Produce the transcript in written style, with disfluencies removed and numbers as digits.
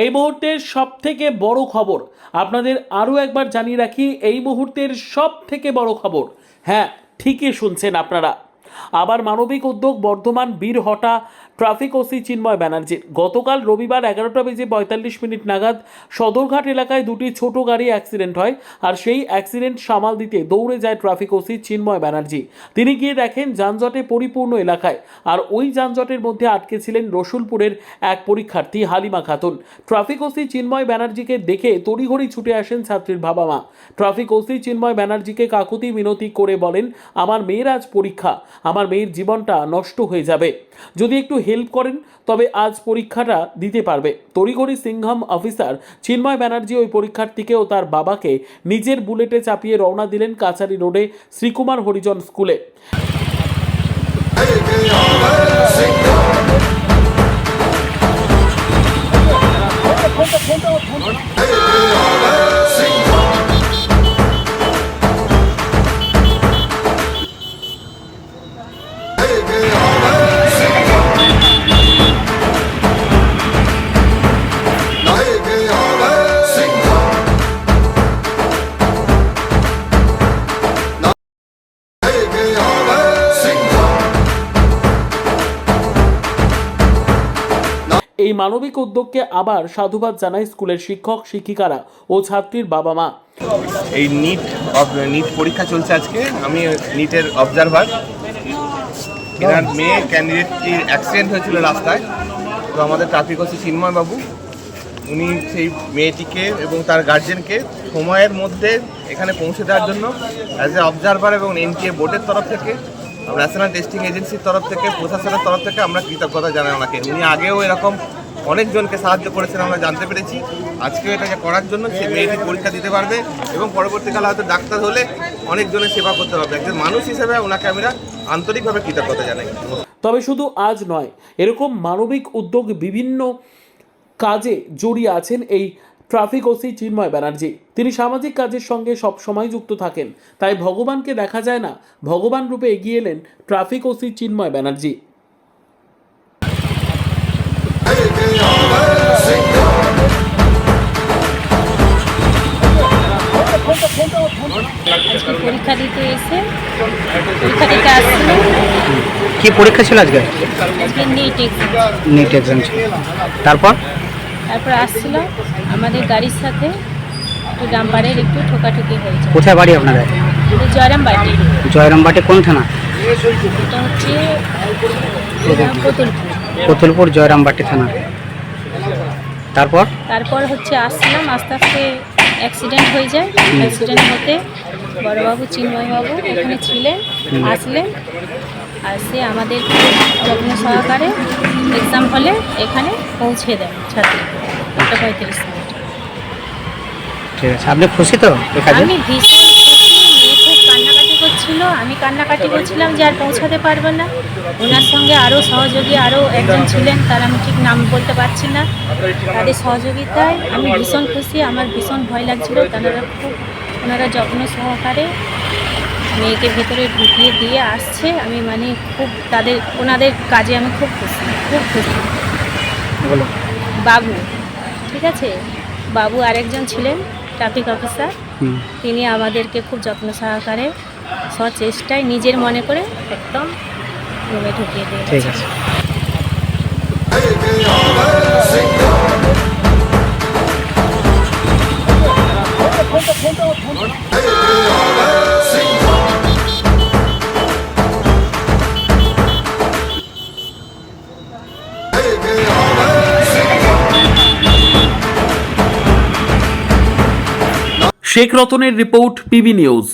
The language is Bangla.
এই মুহূর্তের সবথেকে বড় খবর আপনাদের আরও একবার জানিয়ে রাখি, এই মুহূর্তের সবথেকে বড় খবর, হ্যাঁ ঠিকই শুনছেন আপনারা, আবার মানবিক উদ্যোগ বর্ধমান বীরহটা ট্রাফিক ওসি চিন্ময় ব্যানার্জির। গতকাল রবিবার 11:45 নাগাদ সদরঘাট এলাকায় দুটি ছোট গাড়ি অ্যাক্সিডেন্ট হয়, আর সেই অ্যাক্সিডেন্ট সামাল দিতে দৌড়ে যায় ট্রাফিক ওসি চিন্ময় ব্যানার্জি। তিনি গিয়ে দেখেন যানজটে পরিপূর্ণ এলাকায়, আর ওই যানজটের মধ্যে আটকে ছিলেন রসুলপুরের এক পরীক্ষার্থী হালিমা খাতুন। ট্রাফিক ওসি চিন্ময় ব্যানার্জিকে দেখে তড়িঘড়ি ছুটে আসেন ছাত্রীর বাবা মা। ট্রাফিক ওসি চিন্ময় ব্যানার্জিকে কাকুতি মিনতি করে বলেন, আমার মেয়ের আজ পরীক্ষা, আমার মেয়ের জীবনটা নষ্ট হয়ে যাবে, যদি একটু হেল্প করেন তবে আজ পরীক্ষাটা দিতে পারবে। তড়িঘড়ি সিংহাম অফিসার চিন্ময় ব্যানার্জি ওই পরীক্ষার্থীকে ও তার বাবাকে নিজের বুলেটে চাপিয়ে রওনা দিলেন কাছারি রোডে শ্রীকুমার হরিজন স্কুলে। এই মানবিক উদ্যোগকে আবার সাধুবাদ জানায় স্কুলের শিক্ষক শিক্ষিকারা ও ছাত্রীর বাবা মা। এই নিট পরীক্ষা চলছে আজকে, আমি নিটের অবজারভার। এনার মেয়ে ক্যান্ডিডেটটির অ্যাক্সিডেন্ট হয়েছিল রাস্তায়, তো আমাদের ট্রাফিক ওসি চিন্ময় বাবু উনি সেই মেয়েটিকে এবং তার গার্জেনকে সময়ের মধ্যে এখানে পৌঁছে দেওয়ার জন্য অ্যাজ এ অবজারভার এবং এনটিএ বোর্ডের তরফ থেকে, ন্যাশনাল টেস্টিং এজেন্সির তরফ থেকে, প্রশাসনের তরফ থেকে আমরা কৃতজ্ঞতা জানাই ওনাকে। উনি আগেও এরকম অনেকজনকে সাহায্য করেছেন, আমরা জানতে পেরেছি। আজকেও এটাকে করার জন্য সে মেয়েটি পরীক্ষা দিতে পারবে এবং পরবর্তীকালে হয়তো ডাক্তার হলে অনেকজনের সেবা করতে পারবে। একজন মানুষ হিসেবে ওনাকে আমরা আন্তরিকভাবে কৃতজ্ঞতা জানাই। তবে শুধু আজ নয়, এরকম মানবিক উদ্যোগ বিভিন্ন কাজে জড়িয়ে আছেন এই ট্রাফিক ওসি চিন্ময় ব্যানার্জি। তিনি সামাজিক কাজের সঙ্গে সব সময় যুক্ত থাকেন, তাই ভগবানকে দেখা যায় না, ভগবান রূপে এগিয়ে এলেন ট্রাফিক ওসি চিন্ময় ব্যানার্জি। পরীক্ষা দিতে এসে পরীক্ষা দিতে আসছিল। কি পরীক্ষা ছিল আজকে? আজকে নিট এক্সাম ছিল। তারপর আসছিল, আমাদের গাড়ির সাথে একটু ডাম্পারের একটু ঠোকাঠুকি হয়েছে। কোথায় বাড়ি আপনাদের? জয়রামবাটি। জয়রামবাটি কোন থানা? এটা হচ্ছে কতুলপুর জয়রামবাটি থানা। তারপর হচ্ছে আসছিলাম, আস্তে আস্তে অ্যাক্সিডেন্ট হয়ে যায়। অ্যাক্সিডেন্ট হতে বড়বাবু চিন্ময়বাবু এখানে ছিলেন, আসলেন, আর সে আমাদের যত্ন সহকারে এক্সাম হলে এখানে পৌঁছে দেন ছাত্রী 8:35। ঠিক আছে, আপনি খুশি তো? আমি ভীষণ খুশি। মেয়ে খুব কান্নাকাটি করছিল, আমি কান্নাকাটি করছিলাম যে আর পৌঁছাতে পারবো না। ওনার সঙ্গে আরও সহযোগী আরও একজন ছিলেন, তার আমি ঠিক নাম বলতে পারছি না, তাদের সহযোগিতায় আমি ভীষণ খুশি। আমার ভীষণ ভয় লাগছিল, ওনারা যত্ন সহকারে মেয়েকে ভেতরে ঢুকিয়ে দিয়ে আসছে। আমি খুব ওনাদের কাজে আমি খুব খুশি। বাবু, ঠিক আছে, বাবু আরেকজন ছিলেন ট্রাফিক অফিসার, তিনি আমাদেরকে খুব যত্ন সহকারে সচেষ্টায় নিজের মনে করে একদম রুমে ঢুকিয়ে দিয়েছে। ঠিক আছে। শেখ রতনের রিপোর্ট, পিবি নিউজ।